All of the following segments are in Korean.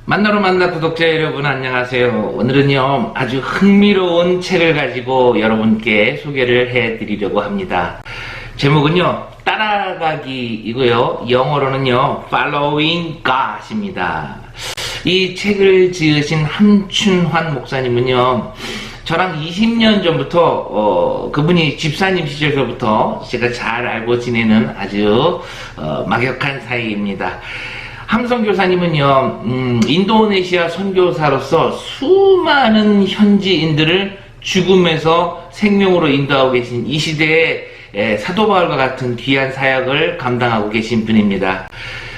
만나러 만나 구독자 여러분 안녕하세요. 오늘은요 아주 흥미로운 책을 가지고 여러분께 소개를 해드리려고 합니다. 제목은요 따라가기이고요, 영어로는요 Following God입니다. 이 책을 지으신 함춘환 목사님은요 저랑 20년 전부터 그분이 집사님 시절서부터 제가 잘 알고 지내는 아주 막역한 사이입니다. 함선교사님은요 인도네시아 선교사로서 수많은 현지인들을 죽음에서 생명으로 인도하고 계신 이 시대의 사도 바울과 같은 귀한 사역을 감당하고 계신 분입니다.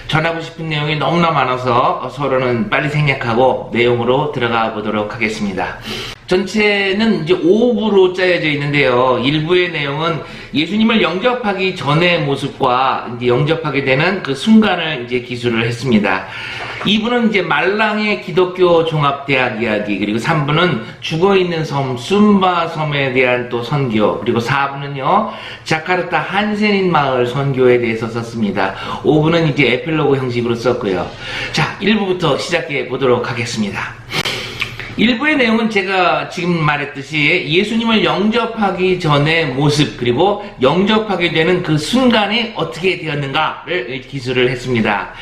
전하고 싶은 내용이 너무나 많아서 서로는 빨리 생략하고 내용으로 들어가 보도록 하겠습니다. 전체는 이제 5부로 짜여져 있는데요. 1부의 내용은 예수님을 영접하기 전의 모습과 이제 영접하게 되는 그 순간을 이제 기술을 했습니다. 2부는 이제 말랑의 기독교 종합대학 이야기, 그리고 3부는 죽어있는 섬 숨바 섬에 대한 또 선교, 그리고 4부는요 자카르타 한센인 마을 선교에 대해서 썼습니다. 5부는 이제 에필로그 형식으로 썼고요. 자, 1부부터 시작해 보도록 하겠습니다. 1부의 내용은 제가 지금 말했듯이 예수님을 영접하기 전의 모습, 그리고 영접하게 되는 그 순간이 어떻게 되었는가를 기술을 했습니다.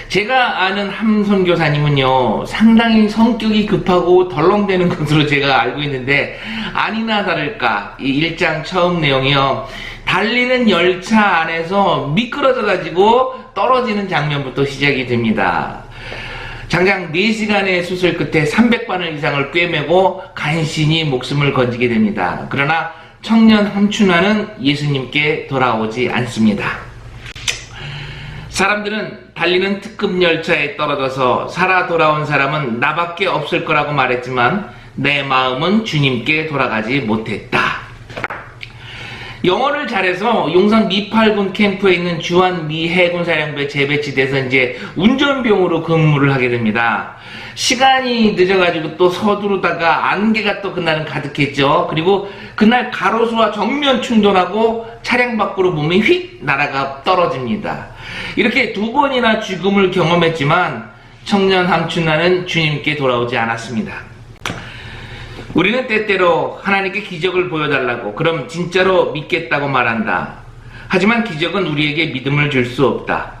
제가 아는 함선교사님은요 상당히 성격이 급하고 덜렁대는 것으로 제가 알고 있는데, 아니나 다를까 이 1장 처음 내용이요 달리는 열차 안에서 미끄러져 가지고 떨어지는 장면부터 시작이 됩니다. 장장 4시간의 수술 끝에 300바늘 이상을 꿰매고 간신히 목숨을 건지게 됩니다. 그러나 청년 함춘환은 예수님께 돌아오지 않습니다. 사람들은 달리는 특급 열차에 떨어져서 살아 돌아온 사람은 나밖에 없을 거라고 말했지만 내 마음은 주님께 돌아가지 못했다. 영어를 잘해서 용산 미8군 캠프에 있는 주한 미 해군 사령부에 재배치돼서 이제 운전병으로 근무를 하게 됩니다. 시간이 늦어가지고 또 서두르다가 안개가 또 그날은 가득했죠. 그리고 그날 가로수와 정면 충돌하고 차량 밖으로 몸이 휙 날아가 떨어집니다. 이렇게 2번이나 죽음을 경험했지만 청년 함춘환은 주님께 돌아오지 않았습니다. 우리는 때때로 하나님께 기적을 보여달라고, 그럼 진짜로 믿겠다고 말한다. 하지만 기적은 우리에게 믿음을 줄 수 없다.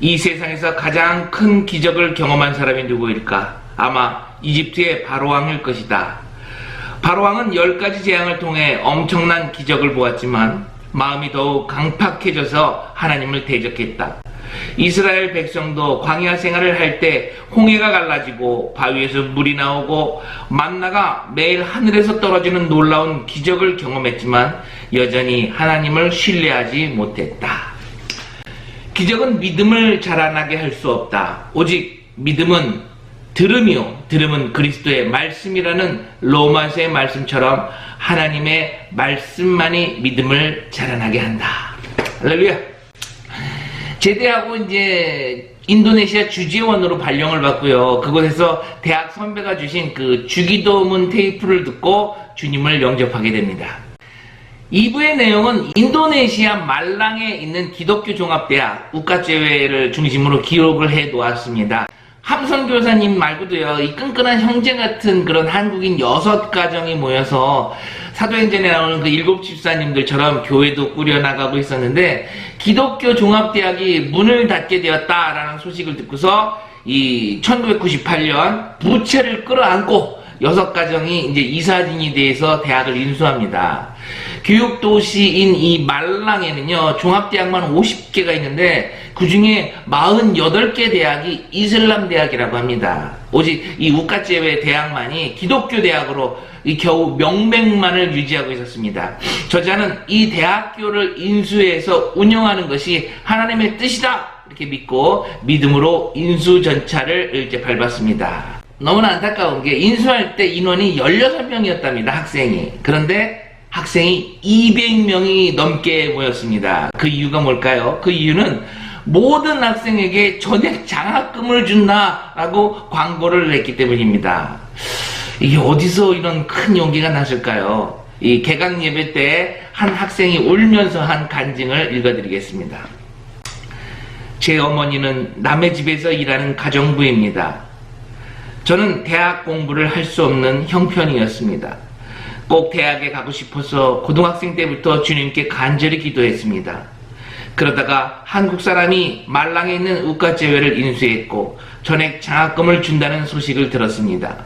이 세상에서 가장 큰 기적을 경험한 사람이 누구일까? 아마 이집트의 바로왕일 것이다. 바로왕은 10가지 재앙을 통해 엄청난 기적을 보았지만 마음이 더욱 강팍해져서 하나님을 대적했다. 이스라엘 백성도 광야 생활을 할 때 홍해가 갈라지고 바위에서 물이 나오고 만나가 매일 하늘에서 떨어지는 놀라운 기적을 경험했지만 여전히 하나님을 신뢰하지 못했다. 기적은 믿음을 자라나게 할 수 없다. 오직 믿음은 들음이요, 들음은 그리스도의 말씀이라는 로마서의 말씀처럼 하나님의 말씀만이 믿음을 자라나게 한다. 할렐루야. 제대하고 이제 인도네시아 주재원으로 발령을 받고요. 그곳에서 대학 선배가 주신 그 주기도문 테이프를 듣고 주님을 영접하게 됩니다. 2부의 내용은 인도네시아 말랑에 있는 기독교 종합대학 우카체웨를 중심으로 기록을 해 놓았습니다. 함선교사님 말고도요 이 끈끈한 형제 같은 그런 한국인 6가정이 모여서 사도행전에 나오는 그 7 집사님들처럼 교회도 꾸려나가고 있었는데, 기독교 종합대학이 문을 닫게 되었다라는 소식을 듣고서 이 1998년 부채를 끌어안고 6가정이 이제 이사진이 돼서 대학을 인수합니다. 교육도시인 이 말랑에는요 종합대학만 50개가 있는데 그 중에 48개 대학이 이슬람 대학이라고 합니다. 오직 이 우카체웨 대학만이 기독교 대학으로 겨우 명맥만을 유지하고 있었습니다. 저자는 이 대학교를 인수해서 운영하는 것이 하나님의 뜻이다 이렇게 믿고 믿음으로 인수 전차를 이제 밟았습니다. 너무나 안타까운 게 인수할 때 인원이 16명이었답니다. 학생이. 그런데 학생이 200명이 넘게 모였습니다. 그 이유가 뭘까요? 그 이유는 모든 학생에게 전액 장학금을 준다라고 광고를 했기 때문입니다. 이게 어디서 이런 큰 용기가 났을까요? 이 개강 예배 때 한 학생이 울면서 한 간증을 읽어드리겠습니다. 제 어머니는 남의 집에서 일하는 가정부입니다. 저는 대학 공부를 할 수 없는 형편이었습니다. 꼭 대학에 가고 싶어서 고등학생 때부터 주님께 간절히 기도했습니다. 그러다가 한국 사람이 말랑에 있는 우과제회를 인수했고 전액 장학금을 준다는 소식을 들었습니다.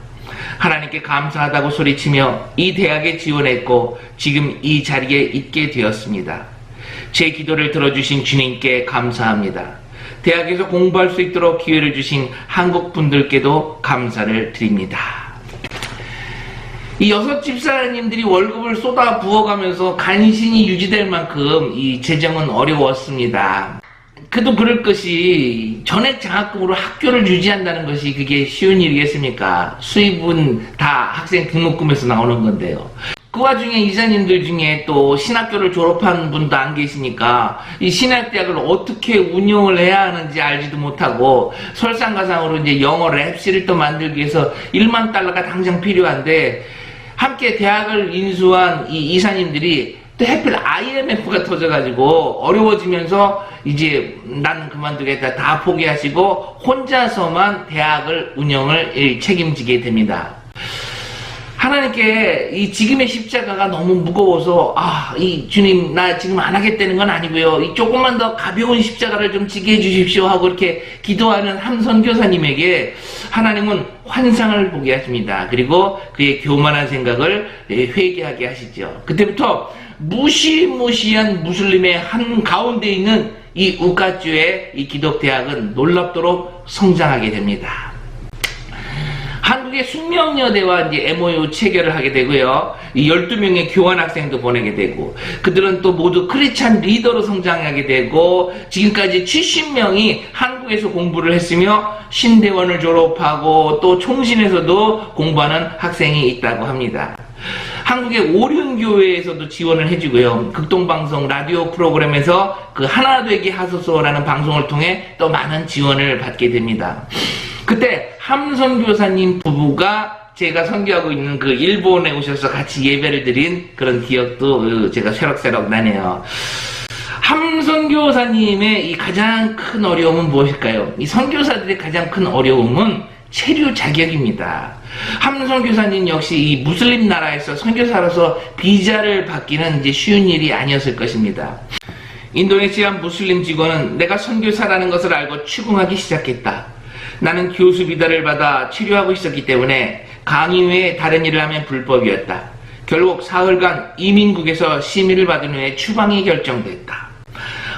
하나님께 감사하다고 소리치며 이 대학에 지원했고 지금 이 자리에 있게 되었습니다. 제 기도를 들어주신 주님께 감사합니다. 대학에서 공부할 수 있도록 기회를 주신 한국 분들께도 감사를 드립니다. 이 6 집사님들이 월급을 쏟아 부어가면서 간신히 유지될 만큼 이 재정은 어려웠습니다. 그도 그럴 것이 전액 장학금으로 학교를 유지한다는 것이 그게 쉬운 일이겠습니까? 수입은 다 학생 등록금에서 나오는 건데요. 그 와중에 이사님들 중에 또 신학교를 졸업한 분도 안 계시니까 이 신학대학을 어떻게 운영을 해야 하는지 알지도 못하고 설상가상으로 이제 영어 랩실을 또 만들기 위해서 1만 달러가 당장 필요한데 함께 대학을 인수한 이 이사님들이 또 하필 IMF가 터져가지고 어려워지면서 이제 나는 그만두겠다 다 포기하시고 혼자서만 대학을 운영을 책임지게 됩니다. 하나님께 이 지금의 십자가가 너무 무거워서 이 주님 나 지금 안 하겠다는 건 아니고요. 이 조금만 더 가벼운 십자가를 좀 지게 해주십시오 하고 이렇게 기도하는 한 선교사님에게 하나님은 환상을 보게 하십니다. 그리고 그의 교만한 생각을 회개하게 하시죠. 그때부터 무시무시한 무슬림의 한 가운데 있는 이 우카주의 이 기독대학은 놀랍도록 성장하게 됩니다. 한국의 숙명여대와 이제 MOU 체결을 하게 되고요. 이 12명의 교환학생도 보내게 되고, 그들은 또 모두 크리스찬 리더로 성장하게 되고, 지금까지 70명이 한국에서 공부를 했으며, 신대원을 졸업하고, 또 총신에서도 공부하는 학생이 있다고 합니다. 한국의 오륜교회에서도 지원을 해주고요. 극동방송 라디오 프로그램에서 그 하나되기 하소서라는 방송을 통해 또 많은 지원을 받게 됩니다. 그때 함선교사님 부부가 제가 선교하고 있는 그 일본에 오셔서 같이 예배를 드린 그런 기억도 제가 새록새록 나네요. 함선교사님의 이 가장 큰 어려움은 무엇일까요? 이 선교사들의 가장 큰 어려움은 체류 자격입니다. 함선교사님 역시 이 무슬림 나라에서 선교사로서 비자를 받기는 이제 쉬운 일이 아니었을 것입니다. 인도네시아 무슬림 직원은 내가 선교사라는 것을 알고 추궁하기 시작했다. 나는 교수 비자를 받아 체류하고 있었기 때문에 강의 외에 다른 일을 하면 불법이었다. 결국 사흘간 이민국에서 심의를 받은 후에 추방이 결정됐다.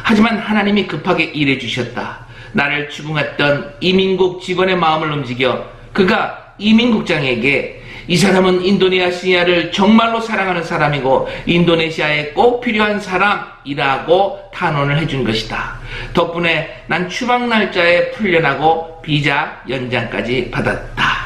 하지만 하나님이 급하게 일해 주셨다. 나를 추궁했던 이민국 직원의 마음을 움직여 그가 이민국장에게 이 사람은 인도네시아를 정말로 사랑하는 사람이고 인도네시아에 꼭 필요한 사람이라고 탄원을 해준 것이다. 덕분에 난 추방 날짜에 풀려나고 비자 연장까지 받았다.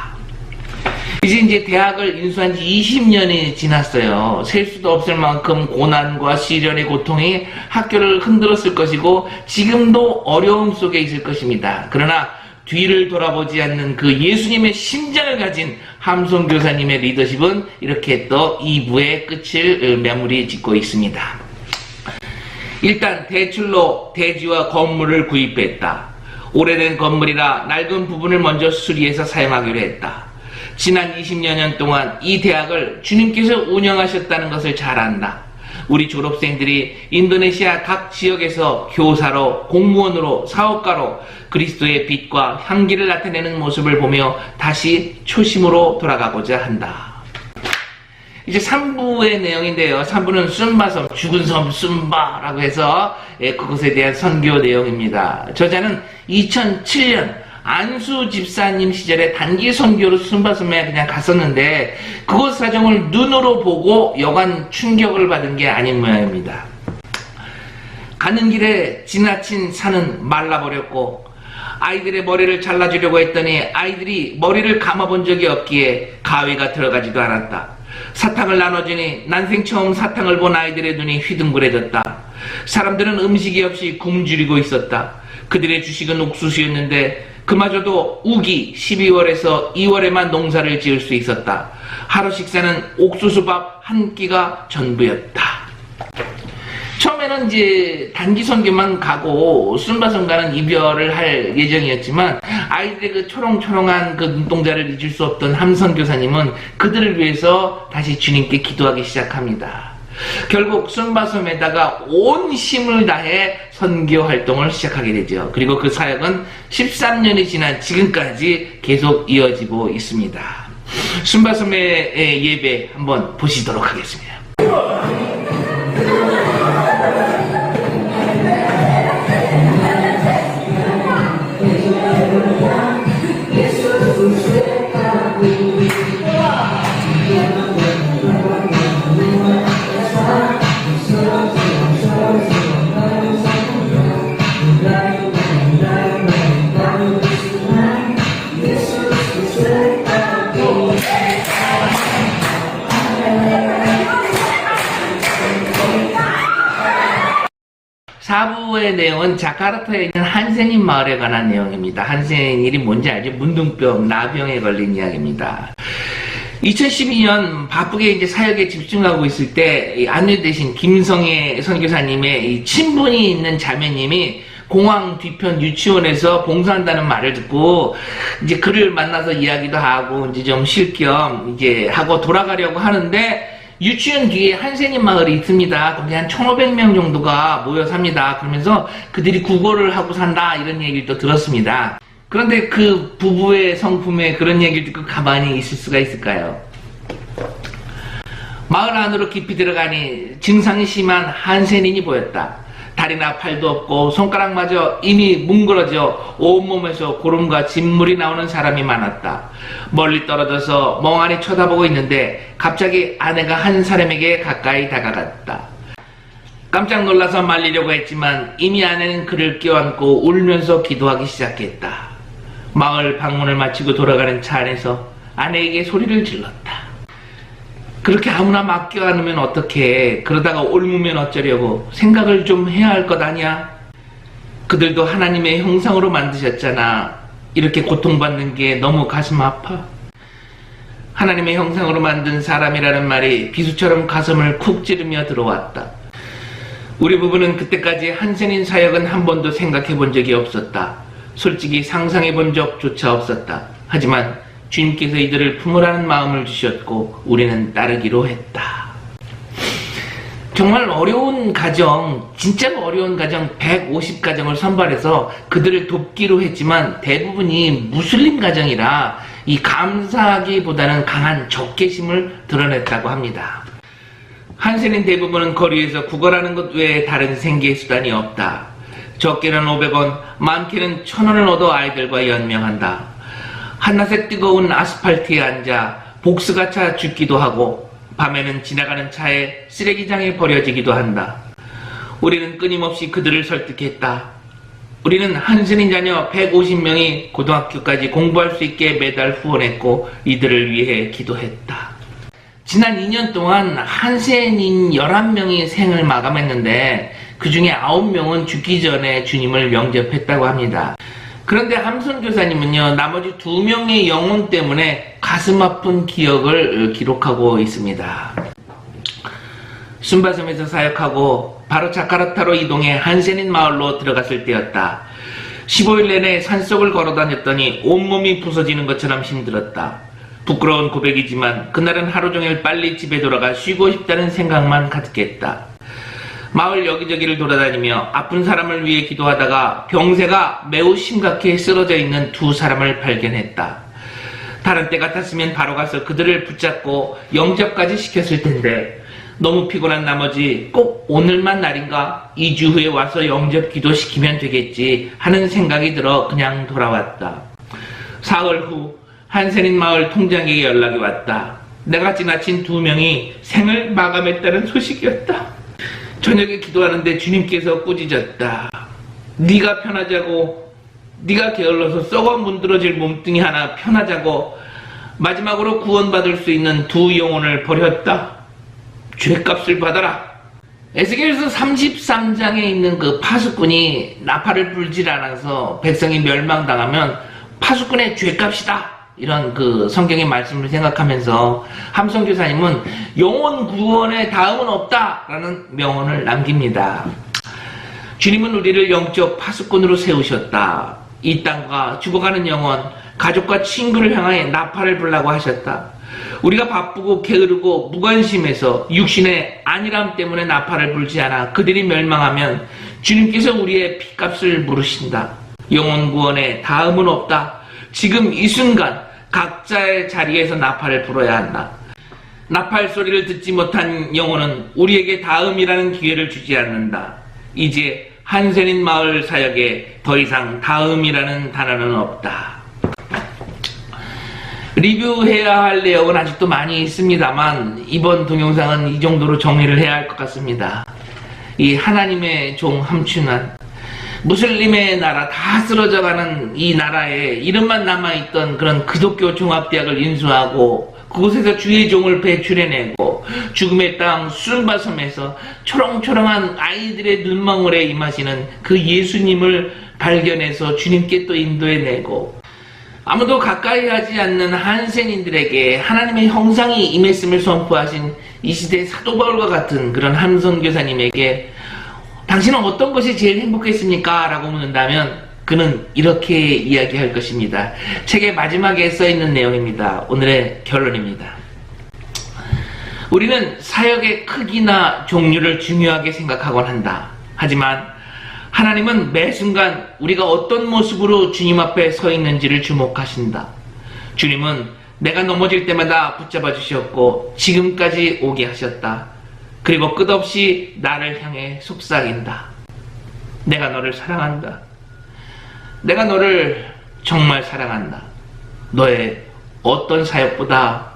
이제 대학을 인수한 지 20년이 지났어요. 셀 수도 없을 만큼 고난과 시련의 고통이 학교를 흔들었을 것이고 지금도 어려움 속에 있을 것입니다. 그러나 뒤를 돌아보지 않는 그 예수님의 심장을 가진 함송 교사님의 리더십은 이렇게 또 2부의 끝을 마무리 짓고 있습니다. 일단 대출로 대지와 건물을 구입했다. 오래된 건물이라 낡은 부분을 먼저 수리해서 사용하기로 했다. 지난 20여 년 동안 이 대학을 주님께서 운영하셨다는 것을 잘 안다. 우리 졸업생들이 인도네시아 각 지역에서 교사로, 공무원으로, 사업가로 그리스도의 빛과 향기를 나타내는 모습을 보며 다시 초심으로 돌아가고자 한다. 이제 3부의 내용인데요. 3부는 순바섬, 죽은 섬 순바라고 해서 그것에 대한 선교 내용입니다. 저자는 2007년 안수 집사님 시절에 단기 선교로 순바섬에 그냥 갔었는데 그곳 사정을 눈으로 보고 여간 충격을 받은 게 아닌 모양입니다. 가는 길에 지나친 산은 말라버렸고 아이들의 머리를 잘라주려고 했더니 아이들이 머리를 감아본 적이 없기에 가위가 들어가지도 않았다. 사탕을 나눠주니 난생 처음 사탕을 본 아이들의 눈이 휘둥그레졌다. 사람들은 음식이 없이 굶주리고 있었다. 그들의 주식은 옥수수였는데 그마저도 우기 12월에서 2월에만 농사를 지을 수 있었다. 하루 식사는 옥수수밥 한 끼가 전부였다. 처음에는 처음에는 이제 단기 선교만 가고 순바선과는 이별을 할 예정이었지만 아이들의 그 초롱초롱한 그 눈동자를 잊을 수 없던 함선 교사님은 그들을 위해서 다시 주님께 기도하기 시작합니다. 결국 순바섬에다가 온 힘을 다해 선교 활동을 시작하게 되죠. 그리고 그 사역은 13년이 지난 지금까지 계속 이어지고 있습니다. 순바섬의 예배 한번 보시도록 하겠습니다. 사부의 내용은 자카르타에 있는 한센인 마을에 관한 내용입니다. 한센인 일이 뭔지 알죠? 문둥병, 나병에 걸린 이야기입니다. 2012년 바쁘게 이제 사역에 집중하고 있을 때 안내 대신 김성애 선교사님의 이 친분이 있는 자매님이 공항 뒤편 유치원에서 봉사한다는 말을 듣고 이제 그를 만나서 이야기도 하고 이제 좀 쉴 겸 이제 하고 돌아가려고 하는데 유치원 뒤에 한센인 마을이 있습니다. 거기 한 1,500명 정도가 모여 삽니다. 그러면서 그들이 구걸을 하고 산다 이런 얘기를 또 들었습니다. 그런데 그 부부의 성품에 그런 얘기를 듣고 가만히 있을 수가 있을까요? 마을 안으로 깊이 들어가니 증상이 심한 한센인이 보였다. 다리나 팔도 없고 손가락마저 이미 뭉그러져 온몸에서 고름과 진물이 나오는 사람이 많았다. 멀리 떨어져서 멍하니 쳐다보고 있는데 갑자기 아내가 한 사람에게 가까이 다가갔다. 깜짝 놀라서 말리려고 했지만 이미 아내는 그를 껴안고 울면서 기도하기 시작했다. 마을 방문을 마치고 돌아가는 차 안에서 아내에게 소리를 질렀다. 그렇게 아무나 막 껴안으면 어떡해. 그러다가 옮으면 어쩌려고. 생각을 좀 해야 할 것 아니야. 그들도 하나님의 형상으로 만드셨잖아. 이렇게 고통받는 게 너무 가슴 아파. 하나님의 형상으로 만든 사람이라는 말이 비수처럼 가슴을 쿡 찌르며 들어왔다. 우리 부부는 그때까지 한센인 사역은 한 번도 생각해 본 적이 없었다. 솔직히 상상해 본 적조차 없었다. 하지만 주님께서 이들을 품으라는 마음을 주셨고 우리는 따르기로 했다. 정말 어려운 가정, 진짜 어려운 가정 150가정을 선발해서 그들을 돕기로 했지만 대부분이 무슬림 가정이라 이 감사하기보다는 강한 적개심을 드러냈다고 합니다. 한센인 대부분은 거리에서 구걸하는 것 외에 다른 생계 수단이 없다. 적게는 500원, 많게는 1,000원을 얻어 아이들과 연명한다. 한낮에 뜨거운 아스팔트에 앉아 복수가 차 죽기도 하고 밤에는 지나가는 차에 쓰레기장에 버려지기도 한다. 우리는 끊임없이 그들을 설득했다. 우리는 한센인 자녀 150명이 고등학교까지 공부할 수 있게 매달 후원했고 이들을 위해 기도했다. 지난 2년 동안 한센인 11명이 생을 마감했는데 그 중에 9명은 죽기 전에 주님을 영접했다고 합니다. 그런데 함선 교사님은요, 나머지 2명의 영혼 때문에 가슴 아픈 기억을 기록하고 있습니다. 순바섬에서 사역하고 바로 자카르타로 이동해 한센인 마을로 들어갔을 때였다. 15일 내내 산속을 걸어다녔더니 온몸이 부서지는 것처럼 힘들었다. 부끄러운 고백이지만 그날은 하루 종일 빨리 집에 돌아가 쉬고 싶다는 생각만 가득했다. 마을 여기저기를 돌아다니며 아픈 사람을 위해 기도하다가 병세가 매우 심각해 쓰러져 있는 2사람을 발견했다. 다른 때 같았으면 바로 가서 그들을 붙잡고 영접까지 시켰을 텐데 너무 피곤한 나머지 꼭 오늘만 날인가 2주 후에 와서 영접 기도시키면 되겠지 하는 생각이 들어 그냥 돌아왔다. 사흘 후 한센인 마을 통장에게 연락이 왔다. 내가 지나친 2명이 생을 마감했다는 소식이었다. 저녁에 기도하는데 주님께서 꾸짖었다. 네가 편하자고, 네가 게을러서 썩어 문드러질 몸뚱이 하나 편하자고 마지막으로 구원받을 수 있는 2 영혼을 버렸다. 죄값을 받아라. 에스겔서 33장에 있는 그 파수꾼이 나팔을 불질 않아서 백성이 멸망당하면 파수꾼의 죄값이다. 이런 그 성경의 말씀을 생각하면서 함성 교사님은 영혼 구원의 다음은 없다라는 명언을 남깁니다. 주님은 우리를 영적 파수꾼으로 세우셨다. 이 땅과 죽어가는 영혼, 가족과 친구를 향하여 나팔을 불라고 하셨다. 우리가 바쁘고 게으르고 무관심해서 육신의 안일함 때문에 나팔을 불지 않아 그들이 멸망하면 주님께서 우리의 피값을 물으신다. 영혼 구원에 다음은 없다. 지금 이 순간 각자의 자리에서 나팔을 불어야 한다. 나팔 소리를 듣지 못한 영혼은 우리에게 다음이라는 기회를 주지 않는다. 이제 한센인 마을 사역에 더 이상 다음이라는 단어는 없다. 리뷰해야 할 내용은 아직도 많이 있습니다만 이번 동영상은 이 정도로 정리를 해야 할 것 같습니다. 이 하나님의 종 함춘환, 무슬림의 나라 다 쓰러져가는 이 나라에 이름만 남아있던 그런 기독교 종합대학을 인수하고 그곳에서 주의 종을 배출해내고 죽음의 땅 순바섬에서 초롱초롱한 아이들의 눈망울에 임하시는 그 예수님을 발견해서 주님께 또 인도해내고 아무도 가까이 하지 않는 한센인들에게 하나님의 형상이 임했음을 선포하신 이 시대의 사도 바울과 같은 그런 함선 교사님에게 당신은 어떤 것이 제일 행복했습니까? 라고 묻는다면 그는 이렇게 이야기할 것입니다. 책의 마지막에 써있는 내용입니다. 오늘의 결론입니다. 우리는 사역의 크기나 종류를 중요하게 생각하곤 한다. 하지만 하나님은 매 순간 우리가 어떤 모습으로 주님 앞에 서 있는지를 주목하신다. 주님은 내가 넘어질 때마다 붙잡아 주셨고 지금까지 오게 하셨다. 그리고 끝없이 나를 향해 속삭인다. 내가 너를 사랑한다. 내가 너를 정말 사랑한다. 너의 어떤 사역보다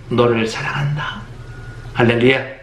너를 사랑한다. 할렐루야.